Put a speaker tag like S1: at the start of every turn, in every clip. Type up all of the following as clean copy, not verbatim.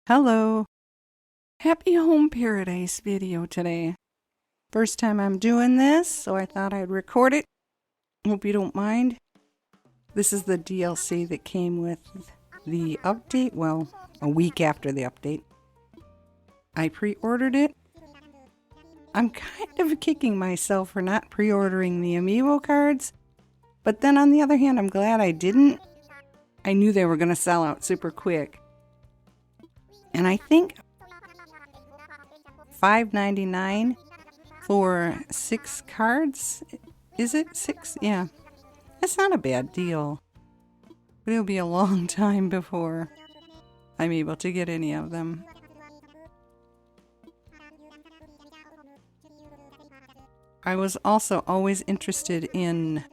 S1: Hello. Happy Home Paradise video today. First time I'm doing this, so I thought I'd record it. Hope you don't mind. This is the DLC that came with the update, well, a week after the update. I pre-ordered it. I'm kind of kicking myself for not pre-ordering the amiibo cards, but then on the other hand, I'm glad I didn't. I knew they were going to sell out super quick. And I think $5.99 for 6 cards. Is it 6? Yeah. That's not a bad deal. But it'll be a long time before I'm able to get any of them. I was also always interested in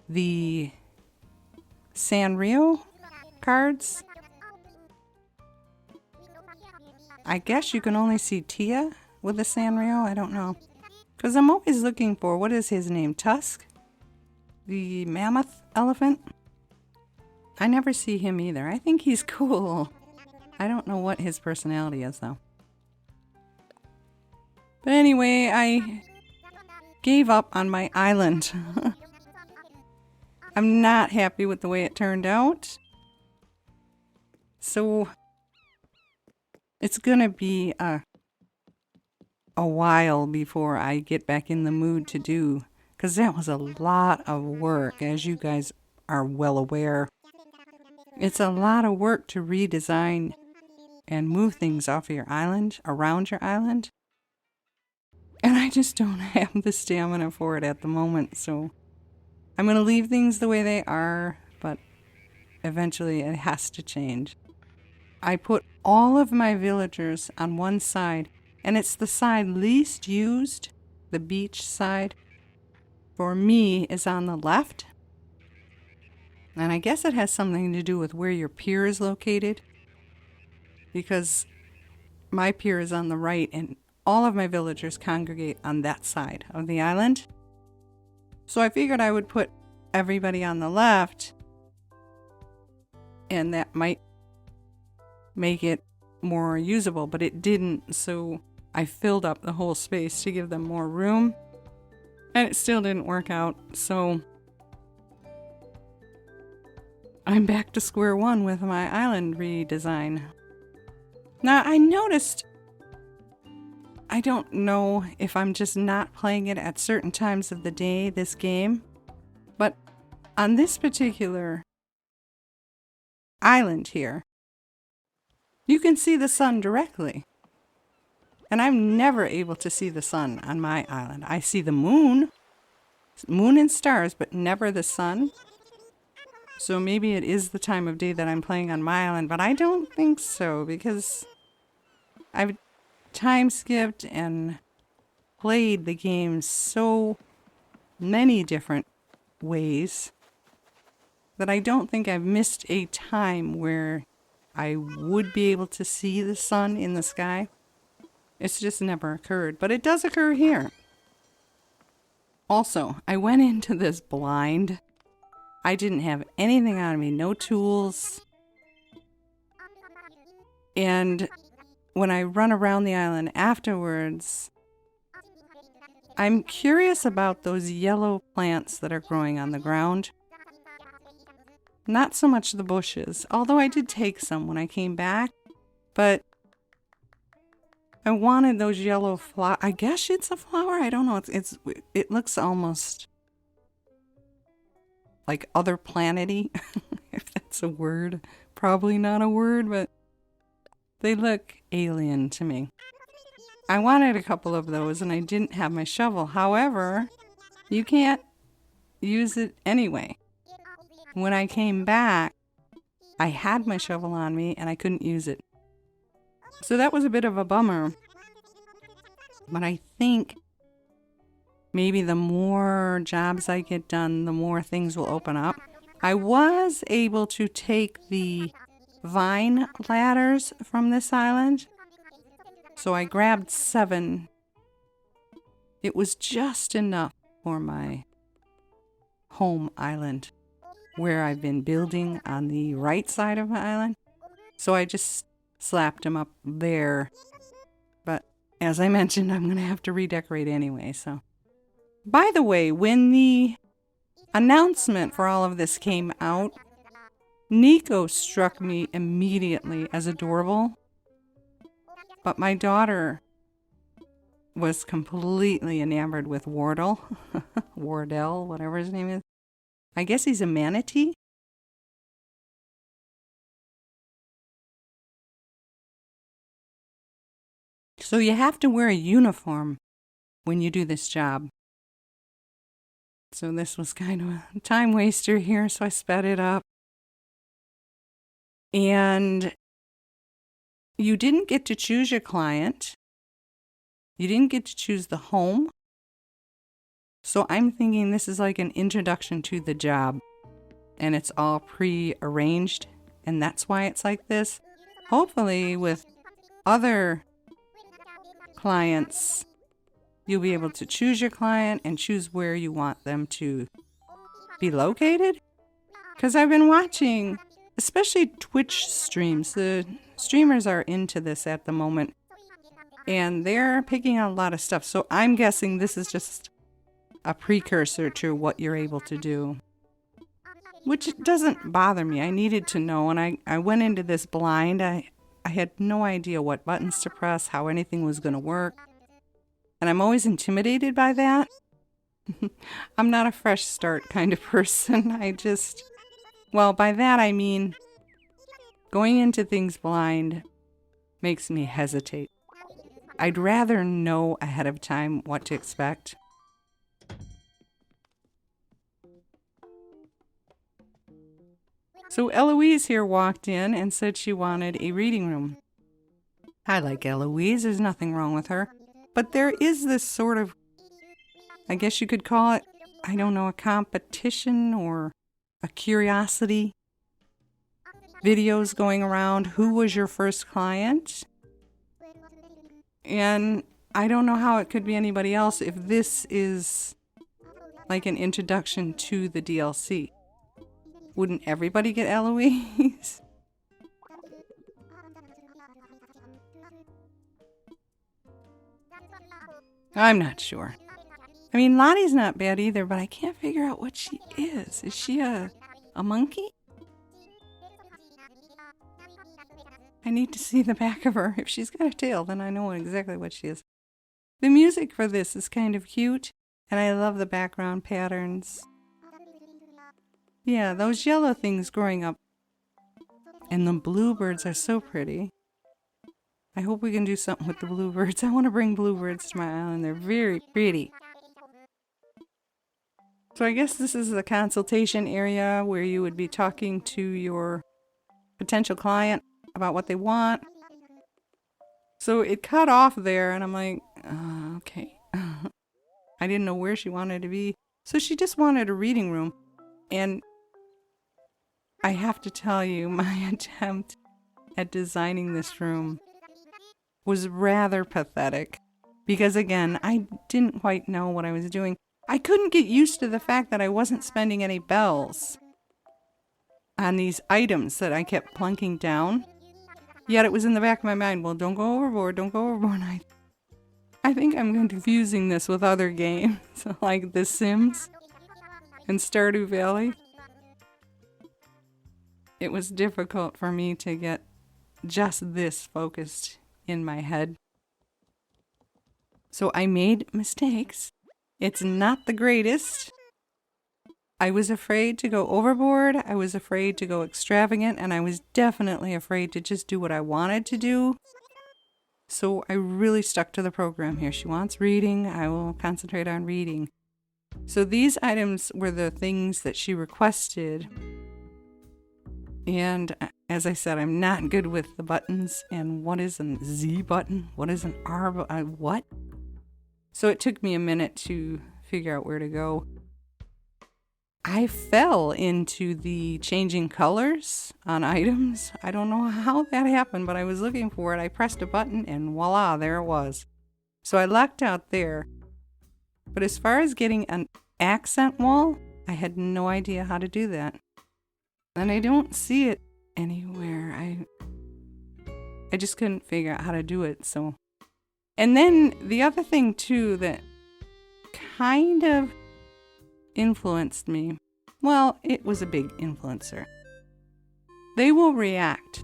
S1: the Sanrio cards. I guess you can only see Tia with the Sanrio. I don't know. Because I'm always looking for, what is his name? Tusk? The mammoth elephant? I never see him either. I think he's cool. I don't know what his personality is though. But anyway, I gave up on my island. I'm not happy with the way it turned out. So it's gonna be a while before I get back in the mood to do, because that was a lot of work, as you guys are well aware. It's a lot of work to redesign and move things off of your island, around your island. And I just don't have the stamina for it at the moment, so I'm going to leave things the way they are, but eventually it has to change. I put all of my villagers on one side, and it's the side least used, the beach side, for me is on the left. And I guess it has something to do with where your pier is located, because my pier is on the right and all of my villagers congregate on that side of the island. So I figured I would put everybody on the left, and that might make it more usable, but it didn't, so I filled up the whole space to give them more room, and it still didn't work out, so I'm back to square one with my island redesign. Now, I noticed, I don't know if I'm just not playing it at certain times of the day, this game, but on this particular island here, you can see the sun directly. And I'm never able to see the sun on my island. I see the moon and stars, but never the sun. So maybe it is the time of day that I'm playing on my island, but I don't think so, because I've time skipped and played the game so many different ways that I don't think I've missed a time where I would be able to see the sun in the sky. It's just never occurred, but it does occur here. Also, I went into this blind. I didn't have anything on me, no tools. And when I run around the island afterwards, I'm curious about those yellow plants that are growing on the ground. Not so much the bushes, although I did take some when I came back, but I wanted those yellow flowers. I guess it's a flower. I don't know. It looks almost like other planety, if that's a word. Probably not a word, but they look alien to me. I wanted a couple of those, and I didn't have my shovel. However, you can't use it anyway. When I came back, I had my shovel on me, and I couldn't use it. So that was a bit of a bummer. But I think maybe the more jobs I get done, the more things will open up. I was able to take the vine ladders from this island. So I grabbed 7. It was just enough for my home island, where I've been building on the right side of my island. So I just slapped them up there. But as I mentioned, I'm going to have to redecorate anyway, so. By the way, when the announcement for all of this came out, Nico struck me immediately as adorable. But my daughter was completely enamored with Wardell. Wardell, whatever his name is. I guess he's a manatee. So you have to wear a uniform when you do this job. So this was kind of a time waster here, so I sped it up. And you didn't get to choose your client. You didn't get to choose the home. So I'm thinking this is like an introduction to the job. And it's all pre-arranged. And that's why it's like this. Hopefully with other clients, you'll be able to choose your client and choose where you want them to be located. Because I've been watching, especially Twitch streams. The streamers are into this at the moment. And they're picking out a lot of stuff. So I'm guessing this is just a precursor to what you're able to do. Which doesn't bother me. I needed to know. And I went into this blind. I had no idea what buttons to press, how anything was going to work. And I'm always intimidated by that. I'm not a fresh start kind of person. Well, by that I mean going into things blind makes me hesitate. I'd rather know ahead of time what to expect. So Eloise here walked in and said she wanted a reading room. I like Eloise, there's nothing wrong with her. But there is this sort of, I guess you could call it, I don't know, a competition or a curiosity. Videos going around, who was your first client? And I don't know how it could be anybody else if this is like an introduction to the DLC. Wouldn't everybody get Eloise? I'm not sure. I mean, Lottie's not bad either, but I can't figure out what she is. Is she a monkey? I need to see the back of her. If she's got a tail, then I know exactly what she is. The music for this is kind of cute, and I love the background patterns. Yeah, those yellow things growing up. And the bluebirds are so pretty. I hope we can do something with the bluebirds. I want to bring bluebirds to my island. They're very pretty. So I guess this is the consultation area where you would be talking to your potential client about what they want. So it cut off there, and I'm like, okay. I didn't know where she wanted to be. So she just wanted a reading room. And I have to tell you, my attempt at designing this room was rather pathetic. Because again, I didn't quite know what I was doing. I couldn't get used to the fact that I wasn't spending any bells on these items that I kept plunking down. Yet it was in the back of my mind, well, don't go overboard, don't go overboard. I think I'm confusing this with other games, like The Sims and Stardew Valley. It was difficult for me to get just this focused in my head. So I made mistakes. It's not the greatest. I was afraid to go overboard. I was afraid to go extravagant, and I was definitely afraid to just do what I wanted to do. So I really stuck to the program here. She wants reading. I will concentrate on reading. So these items were the things that she requested. And as I said, I'm not good with the buttons. And what is a Z button? What is an R button? What? So it took me a minute to figure out where to go. I fell into the changing colors on items. I don't know how that happened, but I was looking for it. I pressed a button and voila, there it was. So I lucked out there. But as far as getting an accent wall, I had no idea how to do that. And I don't see it anywhere. I just couldn't figure out how to do it. So, and then the other thing too that kind of influenced me, well, it was a big influencer. They will react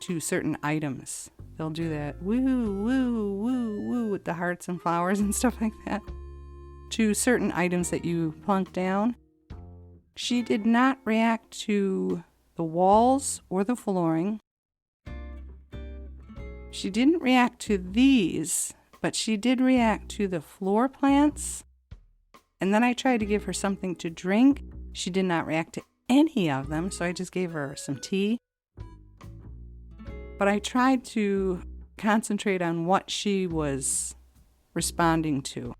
S1: to certain items. They'll do that woo, woo, woo, woo with the hearts and flowers and stuff like that to certain items that you plunk down. She did not react to the walls or the flooring. She didn't react to these, but she did react to the floor plants. And then I tried to give her something to drink. She did not react to any of them, so I just gave her some tea. But I tried to concentrate on what she was responding to.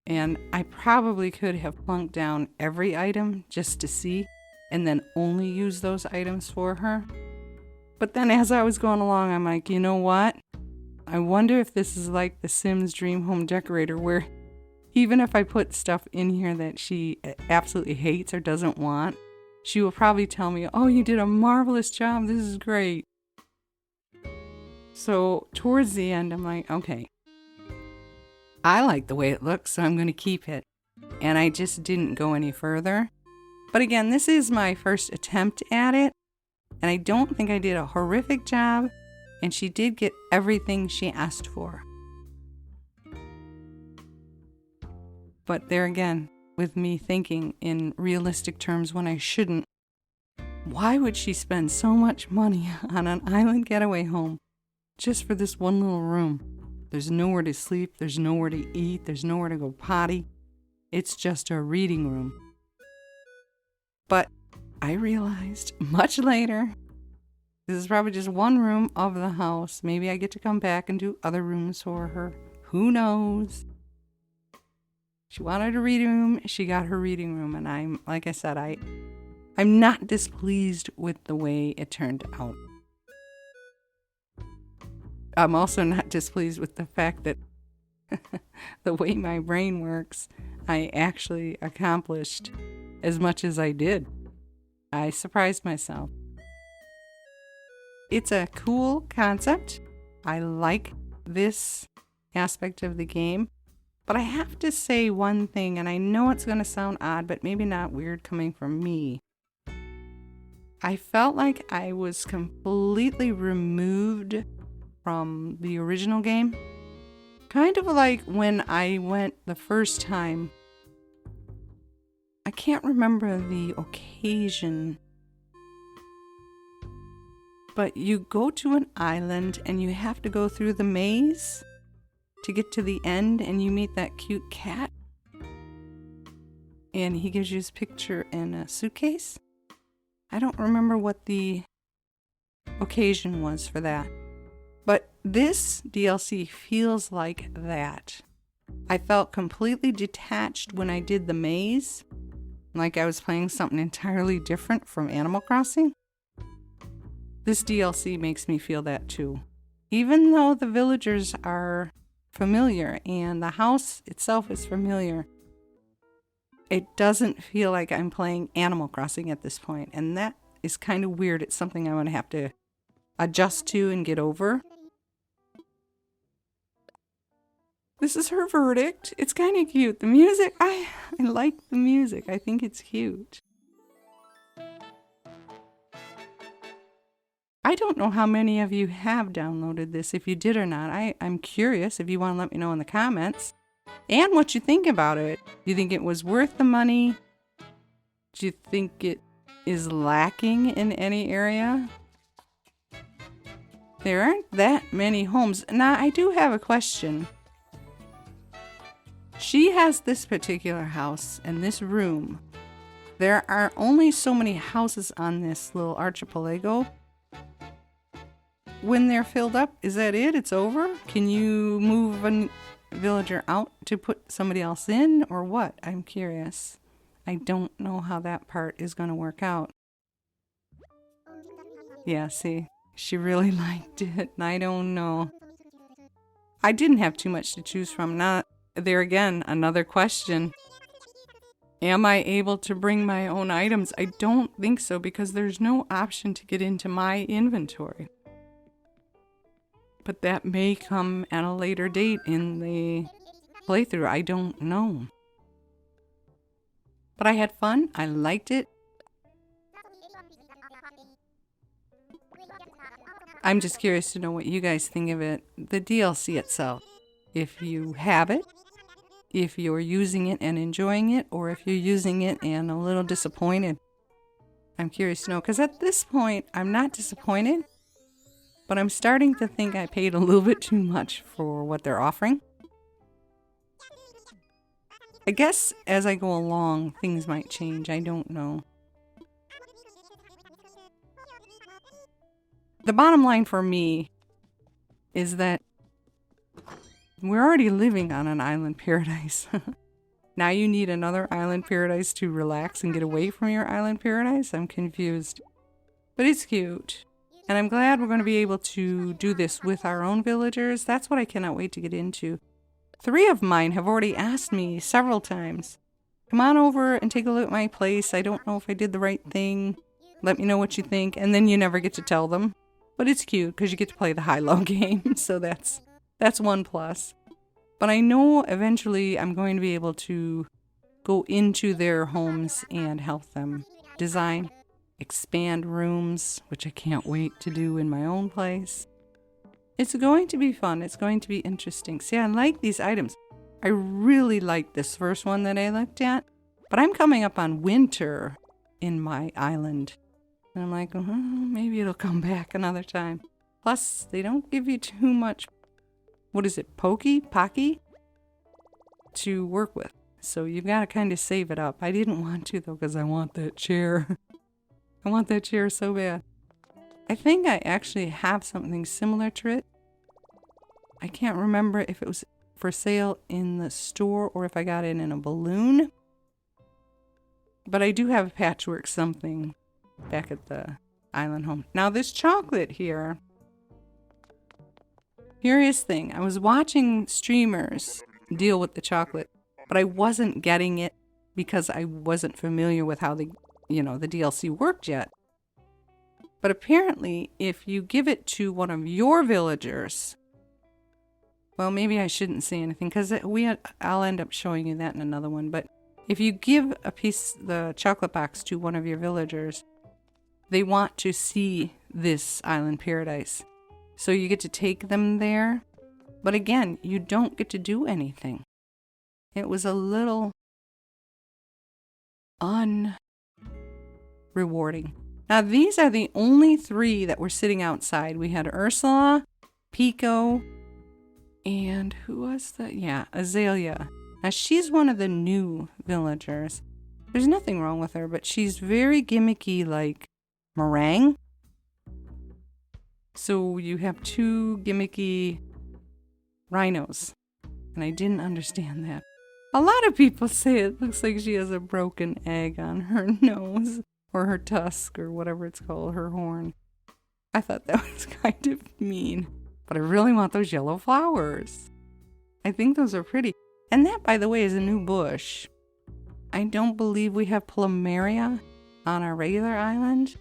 S1: And I probably could have plunked down every item just to see, and then only use those items for her. But then as I was going along, I'm like, you know what? I wonder if this is like the Sims Dream Home Decorator, where even if I put stuff in here that she absolutely hates or doesn't want, she will probably tell me, oh, you did a marvelous job. This is great. So towards the end, I'm like, okay, I like the way it looks, so I'm going to keep it. And I just didn't go any further. But again, this is my first attempt at it. And I don't think I did a horrific job, and she did get everything she asked for. But there again, with me thinking in realistic terms when I shouldn't, why would she spend so much money on an island getaway home just for this one little room? There's nowhere to sleep, there's nowhere to eat, there's nowhere to go potty. It's just a reading room. But I realized much later, this is probably just one room of the house. Maybe I get to come back and do other rooms for her. Who knows? She wanted a reading room. She got her reading room. And I'm, like I said, I'm not displeased with the way it turned out. I'm also not displeased with the fact that the way my brain works, I actually accomplished as much as I did. I surprised myself. It's a cool concept. I like this aspect of the game. But I have to say one thing, and I know it's going to sound odd, but maybe not weird coming from me. I felt like I was completely removed from the original game. Kind of like when I went the first time. I can't remember the occasion. But you go to an island and you have to go through the maze to get to the end, and you meet that cute cat. And he gives you his picture in a suitcase. I don't remember what the occasion was for that. But this DLC feels like that. I felt completely detached when I did the maze, like I was playing something entirely different from Animal Crossing. This DLC makes me feel that too. Even though the villagers are familiar and the house itself is familiar, it doesn't feel like I'm playing Animal Crossing at this point. And that is kind of weird. It's something I'm going to have to adjust to and get over. This is her verdict. It's kind of cute. The music, I like the music. I think it's cute. I don't know how many of you have downloaded this, if you did or not. I'm curious if you want to let me know in the comments. And what you think about it. Do you think it was worth the money? Do you think it is lacking in any area? There aren't that many homes. Now, I do have a question. She has this particular house and this room. There are only so many houses on this little archipelago. When they're filled up, is that it? It's over? Can you move a villager out to put somebody else in, or what? I'm curious. I don't know how that part is going to work out. Yeah, see, she really liked it, and I don't know. I didn't have too much to choose from. Not there again, another question. Am I able to bring my own items? I don't think so, because there's no option to get into my inventory. But that may come at a later date in the playthrough. I don't know. But I had fun. I liked it. I'm just curious to know what you guys think of it. The DLC itself. If you have it, if you're using it and enjoying it, or if you're using it and a little disappointed. I'm curious to know, because at this point, I'm not disappointed, but I'm starting to think I paid a little bit too much for what they're offering. I guess as I go along, things might change. I don't know. The bottom line for me is that we're already living on an island paradise. Now you need another island paradise to relax and get away from your island paradise? I'm confused. But it's cute. And I'm glad we're going to be able to do this with our own villagers. That's what I cannot wait to get into. 3 of mine have already asked me several times, come on over and take a look at my place. I don't know if I did the right thing. Let me know what you think. And then you never get to tell them. But it's cute because you get to play the high-low game. So that's one plus. But I know eventually I'm going to be able to go into their homes and help them design, expand rooms, which I can't wait to do in my own place. It's going to be fun. It's going to be interesting. See, I like these items. I really like this first one that I looked at. But I'm coming up on winter in my island. And I'm like, maybe it'll come back another time. Plus, they don't give you too much, what is it, Pocky? To work with. So you've got to kind of save it up. I didn't want to, though, because I want that chair. I want that chair so bad. I think I actually have something similar to it. I can't remember if it was for sale in the store or if I got it in a balloon. But I do have a patchwork something back at the island home. Now this chocolate here. Curious thing. I was watching streamers deal with the chocolate, but I wasn't getting it because I wasn't familiar with how the DLC worked yet. But apparently, if you give it to one of your villagers, well, maybe I shouldn't say anything because I'll end up showing you that in another one. But if you give the chocolate box to one of your villagers, they want to see this island paradise. So you get to take them there. But again, you don't get to do anything. It was a little unrewarding. Now, these are the only 3 that were sitting outside. We had Ursula, Pico, and who was that? Yeah, Azalea. Now, she's one of the new villagers. There's nothing wrong with her, but she's very gimmicky like Meringue. So you have 2 gimmicky rhinos. And I didn't understand that. A lot of people say it looks like she has a broken egg on her nose. Or her tusk, or whatever it's called, her horn. I thought that was kind of mean. But I really want those yellow flowers. I think those are pretty. And that, by the way, is a new bush. I don't believe we have plumeria on our regular island.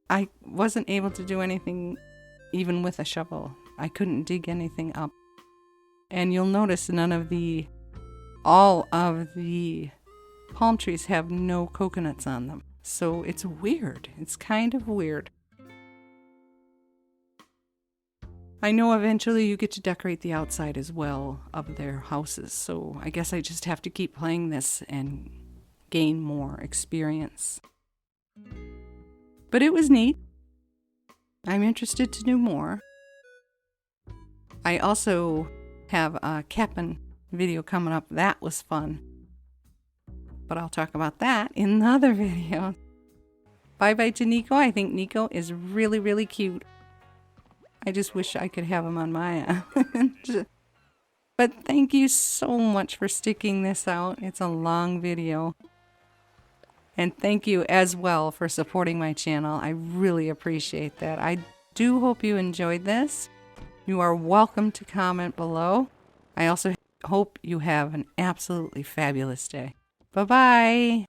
S1: I wasn't able to do anything even with a shovel. I couldn't dig anything up. And you'll notice all of the palm trees have no coconuts on them. So it's weird. It's kind of weird. I know eventually you get to decorate the outside as well of their houses. So I guess I just have to keep playing this and gain more experience. But it was neat. I'm interested to do more. I also have a Cap'n video coming up. That was fun. But I'll talk about that in the other video. Bye-bye to Nico. I think Nico is really, really cute. I just wish I could have him on my island. But thank you so much for sticking this out. It's a long video. And thank you as well for supporting my channel. I really appreciate that. I do hope you enjoyed this. You are welcome to comment below. I also hope you have an absolutely fabulous day. Bye-bye.